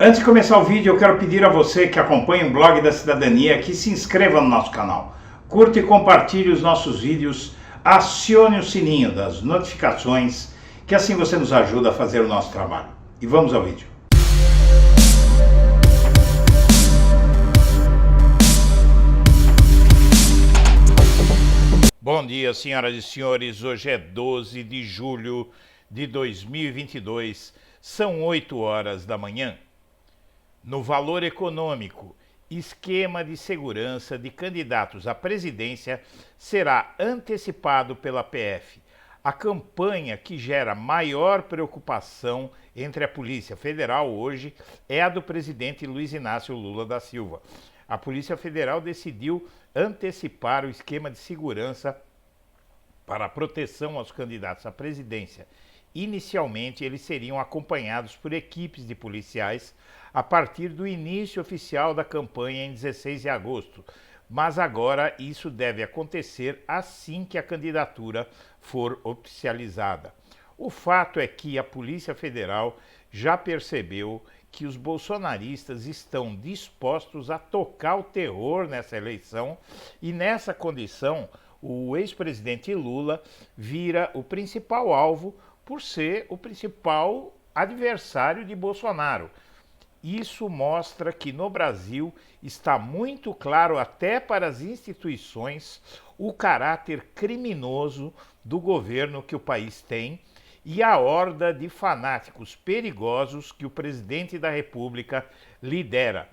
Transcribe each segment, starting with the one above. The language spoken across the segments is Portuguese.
Antes de começar o vídeo, eu quero pedir a você que acompanha o Blog da Cidadania que se inscreva no nosso canal, curta e compartilhe os nossos vídeos, acione o sininho das notificações, que assim você nos ajuda a fazer o nosso trabalho. E vamos ao vídeo. Bom dia, senhoras e senhores. Hoje é 12 de julho de 2022, são 8 horas da manhã. No Valor Econômico, esquema de segurança de candidatos à presidência será antecipado pela PF. A campanha que gera maior preocupação entre a Polícia Federal hoje é a do presidente Luiz Inácio Lula da Silva. A Polícia Federal decidiu antecipar o esquema de segurança para a proteção aos candidatos à presidência. Inicialmente, eles seriam acompanhados por equipes de policiais a partir do início oficial da campanha em 16 de agosto, mas agora isso deve acontecer assim que a candidatura for oficializada. O fato é que a Polícia Federal já percebeu que os bolsonaristas estão dispostos a tocar o terror nessa eleição e, nessa condição, o ex-presidente Lula vira o principal alvo por ser o principal adversário de Bolsonaro. Isso mostra que no Brasil está muito claro até para as instituições o caráter criminoso do governo que o país tem e a horda de fanáticos perigosos que o presidente da República lidera.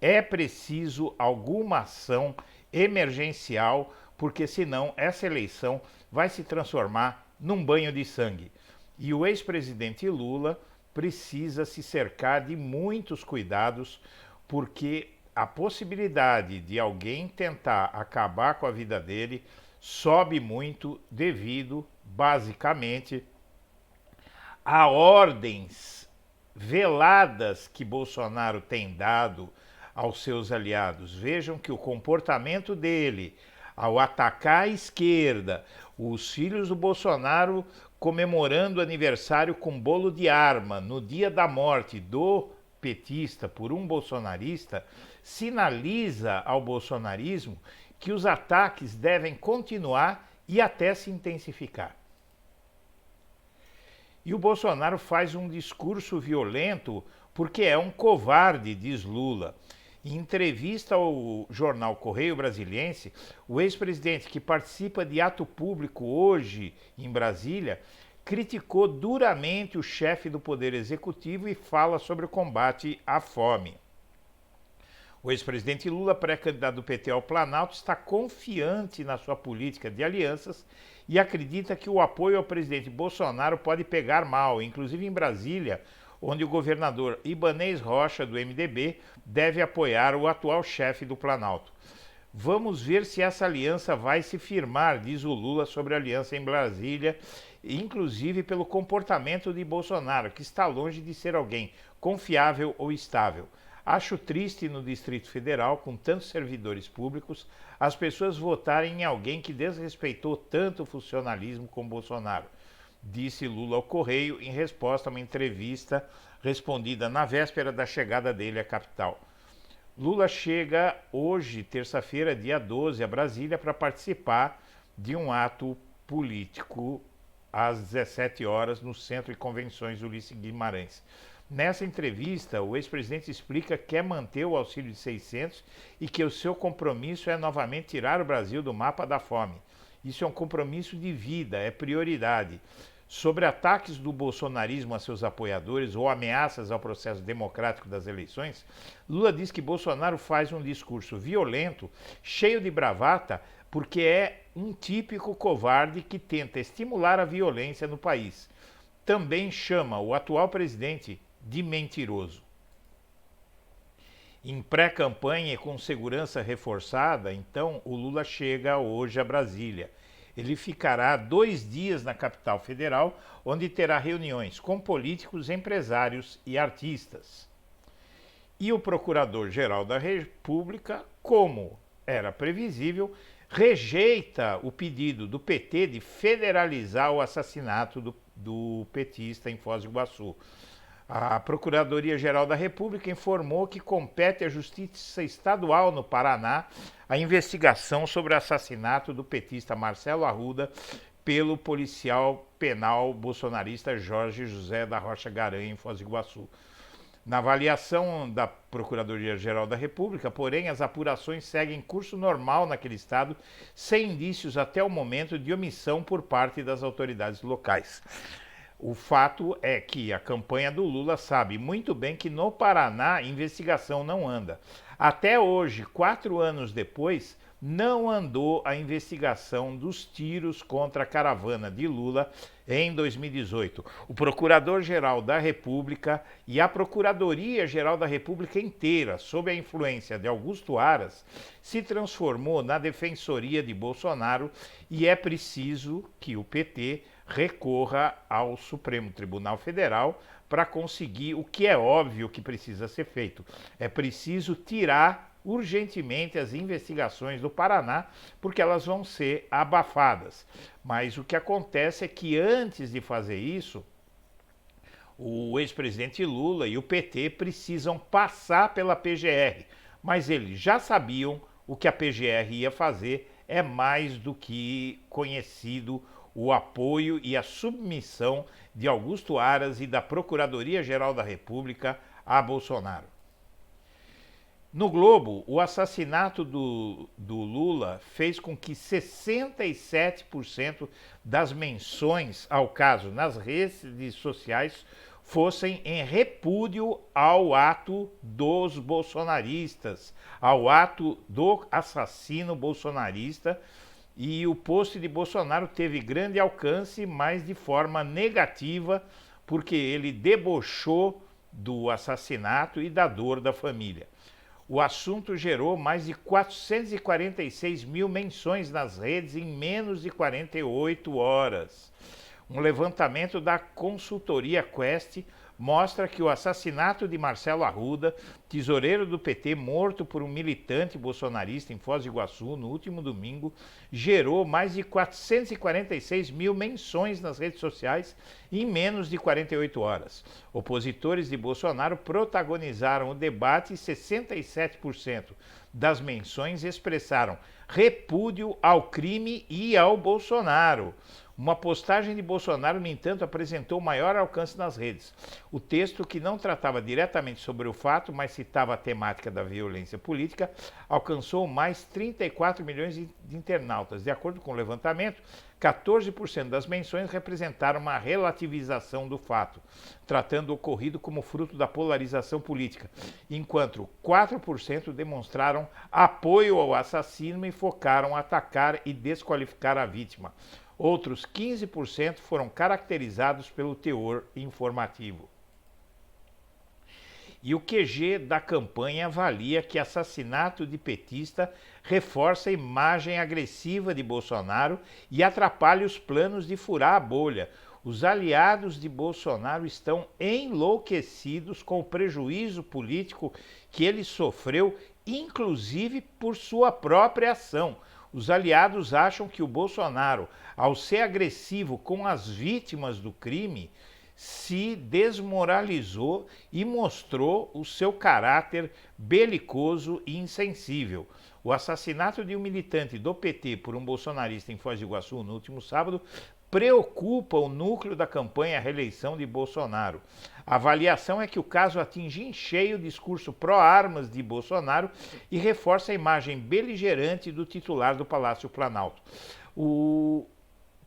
É preciso alguma ação emergencial, porque senão essa eleição vai se transformar num banho de sangue. E o ex-presidente Lula precisa se cercar de muitos cuidados, porque a possibilidade de alguém tentar acabar com a vida dele sobe muito devido, basicamente, a ordens veladas que Bolsonaro tem dado aos seus aliados. Vejam que o comportamento dele ao atacar a esquerda, os filhos do Bolsonaro comemorando o aniversário com bolo de arma no dia da morte do petista por um bolsonarista, sinaliza ao bolsonarismo que os ataques devem continuar e até se intensificar. E o Bolsonaro faz um discurso violento porque é um covarde, diz Lula. Em entrevista ao jornal Correio Brasiliense, o ex-presidente, que participa de ato público hoje em Brasília, criticou duramente o chefe do Poder Executivo e fala sobre o combate à fome. O ex-presidente Lula, pré-candidato do PT ao Planalto, está confiante na sua política de alianças e acredita que o apoio ao presidente Bolsonaro pode pegar mal, inclusive em Brasília, onde o governador Ibanez Rocha, do MDB, deve apoiar o atual chefe do Planalto. Vamos ver se essa aliança vai se firmar, diz o Lula sobre a aliança em Brasília, inclusive pelo comportamento de Bolsonaro, que está longe de ser alguém confiável ou estável. Acho triste no Distrito Federal, com tantos servidores públicos, as pessoas votarem em alguém que desrespeitou tanto o funcionalismo como Bolsonaro, disse Lula ao Correio em resposta a uma entrevista respondida na véspera da chegada dele à capital. Lula chega hoje, terça-feira, dia 12, a Brasília para participar de um ato político às 17 horas no Centro de Convenções Ulisses Guimarães. Nessa entrevista, o ex-presidente explica que quer manter o auxílio de 600 e que o seu compromisso é novamente tirar o Brasil do mapa da fome. Isso é um compromisso de vida, é prioridade. Sobre ataques do bolsonarismo a seus apoiadores ou ameaças ao processo democrático das eleições, Lula diz que Bolsonaro faz um discurso violento, cheio de bravata, porque é um típico covarde que tenta estimular a violência no país. Também chama o atual presidente de mentiroso. Em pré-campanha e com segurança reforçada, então, o Lula chega hoje a Brasília. Ele ficará 2 dias na capital federal, onde terá reuniões com políticos, empresários e artistas. E o Procurador-Geral da República, como era previsível, rejeita o pedido do PT de federalizar o assassinato do petista em Foz do Iguaçu. A Procuradoria-Geral da República informou que compete à Justiça Estadual no Paraná a investigação sobre o assassinato do petista Marcelo Arruda pelo policial penal bolsonarista Jorge José da Rocha Garanha, em Foz do Iguaçu. Na avaliação da Procuradoria-Geral da República, porém, as apurações seguem curso normal naquele estado, sem indícios até o momento de omissão por parte das autoridades locais. O fato é que a campanha do Lula sabe muito bem que no Paraná a investigação não anda. Até hoje, 4 anos depois, não andou a investigação dos tiros contra a caravana de Lula em 2018. O Procurador-Geral da República e a Procuradoria-Geral da República inteira, sob a influência de Augusto Aras, se transformou na Defensoria de Bolsonaro e é preciso que o PT recorra ao Supremo Tribunal Federal para conseguir o que é óbvio que precisa ser feito. É preciso tirar urgentemente as investigações do Paraná, porque elas vão ser abafadas. Mas o que acontece é que antes de fazer isso, o ex-presidente Lula e o PT precisam passar pela PGR, mas eles já sabiam o que a PGR ia fazer, é mais do que conhecido o apoio e a submissão de Augusto Aras e da Procuradoria-Geral da República a Bolsonaro. No Globo, o assassinato do Lula fez com que 67% das menções ao caso nas redes sociais fossem em repúdio ao ato dos bolsonaristas, ao ato do assassino bolsonarista, e o post de Bolsonaro teve grande alcance, mas de forma negativa, porque ele debochou do assassinato e da dor da família. O assunto gerou mais de 446 mil menções nas redes em menos de 48 horas. Um levantamento da consultoria Quest mostra que o assassinato de Marcelo Arruda, tesoureiro do PT, morto por um militante bolsonarista em Foz do Iguaçu no último domingo, gerou mais de 446 mil menções nas redes sociais em menos de 48 horas. Opositores de Bolsonaro protagonizaram o debate e 67% das menções expressaram repúdio ao crime e ao Bolsonaro. Uma postagem de Bolsonaro, no entanto, apresentou maior alcance nas redes. O texto, que não tratava diretamente sobre o fato, mas citava a temática da violência política, alcançou mais 34 milhões de internautas. De acordo com o levantamento, 14% das menções representaram uma relativização do fato, tratando o ocorrido como fruto da polarização política, enquanto 4% demonstraram apoio ao assassino e focaram atacar e desqualificar a vítima. Outros 15% foram caracterizados pelo teor informativo. E o QG da campanha avalia que assassinato de petista reforça a imagem agressiva de Bolsonaro e atrapalha os planos de furar a bolha. Os aliados de Bolsonaro estão enlouquecidos com o prejuízo político que ele sofreu, inclusive por sua própria ação. Os aliados acham que o Bolsonaro, ao ser agressivo com as vítimas do crime, se desmoralizou e mostrou o seu caráter belicoso e insensível. O assassinato de um militante do PT por um bolsonarista em Foz do Iguaçu no último sábado preocupa o núcleo da campanha à reeleição de Bolsonaro. A avaliação é que o caso atinge em cheio o discurso pró-armas de Bolsonaro e reforça a imagem beligerante do titular do Palácio Planalto. O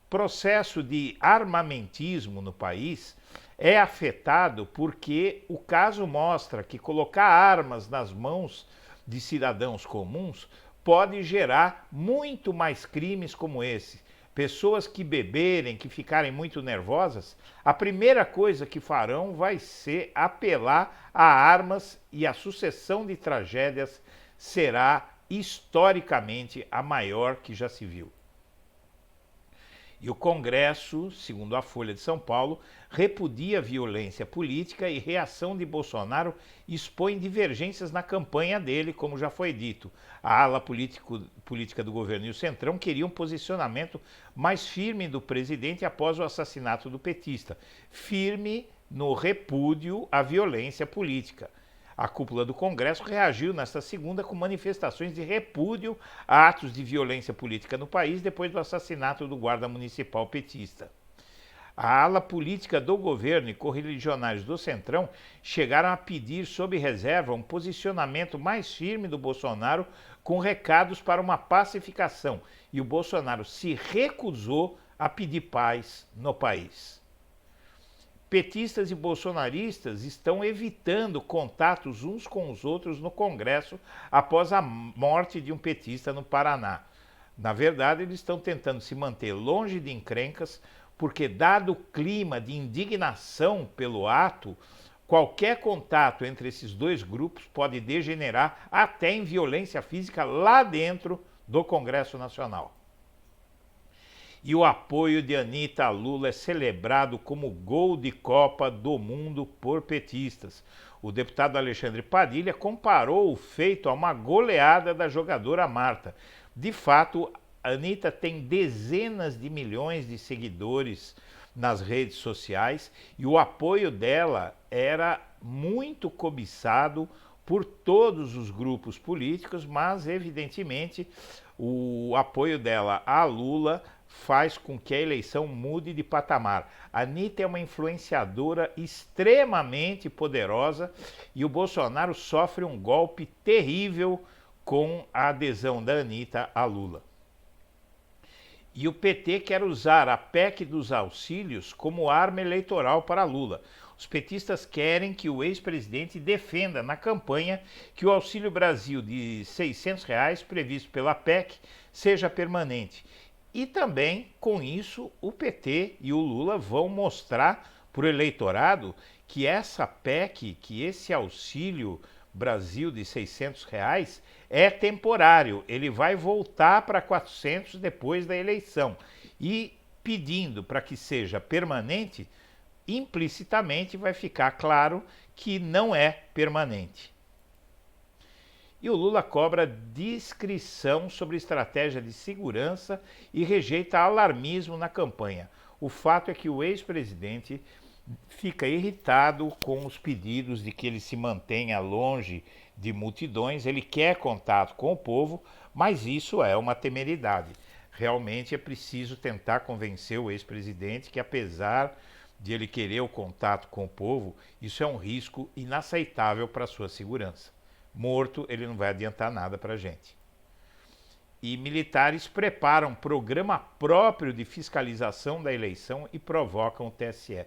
processo de armamentismo no país é afetado porque o caso mostra que colocar armas nas mãos de cidadãos comuns pode gerar muito mais crimes como esse. Pessoas que beberem, que ficarem muito nervosas, a primeira coisa que farão vai ser apelar a armas e a sucessão de tragédias será historicamente a maior que já se viu. E o Congresso, segundo a Folha de São Paulo, repudia a violência política e reação de Bolsonaro expõe divergências na campanha dele, como já foi dito. A ala política do governo e o Centrão queriam um posicionamento mais firme do presidente após o assassinato do petista. Firme no repúdio à violência política. A cúpula do Congresso reagiu nesta segunda com manifestações de repúdio a atos de violência política no país depois do assassinato do guarda municipal petista. A ala política do governo e correligionários do Centrão chegaram a pedir, sob reserva, um posicionamento mais firme do Bolsonaro com recados para uma pacificação, e o Bolsonaro se recusou a pedir paz no país. Petistas e bolsonaristas estão evitando contatos uns com os outros no Congresso após a morte de um petista no Paraná. Na verdade, eles estão tentando se manter longe de encrencas, porque, dado o clima de indignação pelo ato, qualquer contato entre esses dois grupos pode degenerar até em violência física lá dentro do Congresso Nacional. E o apoio de Anitta a Lula é celebrado como gol de Copa do Mundo por petistas. O deputado Alexandre Padilha comparou o feito a uma goleada da jogadora Marta. De fato, Anitta tem dezenas de milhões de seguidores nas redes sociais e o apoio dela era muito cobiçado por todos os grupos políticos, mas evidentemente o apoio dela a Lula faz com que a eleição mude de patamar. A Anitta é uma influenciadora extremamente poderosa e o Bolsonaro sofre um golpe terrível com a adesão da Anitta a Lula. E o PT quer usar a PEC dos auxílios como arma eleitoral para Lula. Os petistas querem que o ex-presidente defenda na campanha que o Auxílio Brasil de R$ 600 previsto pela PEC seja permanente. E também, com isso, o PT e o Lula vão mostrar para o eleitorado que essa PEC, que esse Auxílio Brasil de R$ 600 é temporário, ele vai voltar para 400 depois da eleição. E pedindo para que seja permanente, implicitamente vai ficar claro que não é permanente. E o Lula cobra discrição sobre estratégia de segurança e rejeita alarmismo na campanha. O fato é que o ex-presidente fica irritado com os pedidos de que ele se mantenha longe de multidões, ele quer contato com o povo, mas isso é uma temeridade. Realmente é preciso tentar convencer o ex-presidente que, apesar de ele querer o contato com o povo, isso é um risco inaceitável para a sua segurança. Morto, ele não vai adiantar nada para a gente. E militares preparam programa próprio de fiscalização da eleição e provocam o TSE.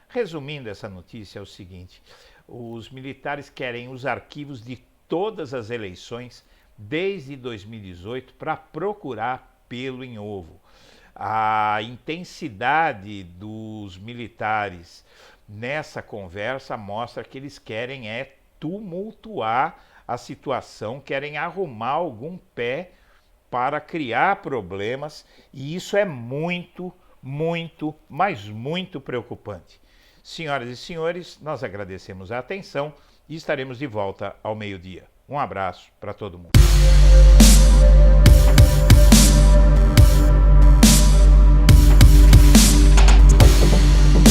Resumindo essa notícia, é o seguinte: os militares querem os arquivos de todas as eleições desde 2018 para procurar pelo em ovo. A intensidade dos militares nessa conversa mostra que eles querem tumultuar a situação, querem arrumar algum pé para criar problemas, e isso é muito, mas muito preocupante. Senhoras e senhores, nós agradecemos a atenção e estaremos de volta ao meio-dia. Um abraço para todo mundo.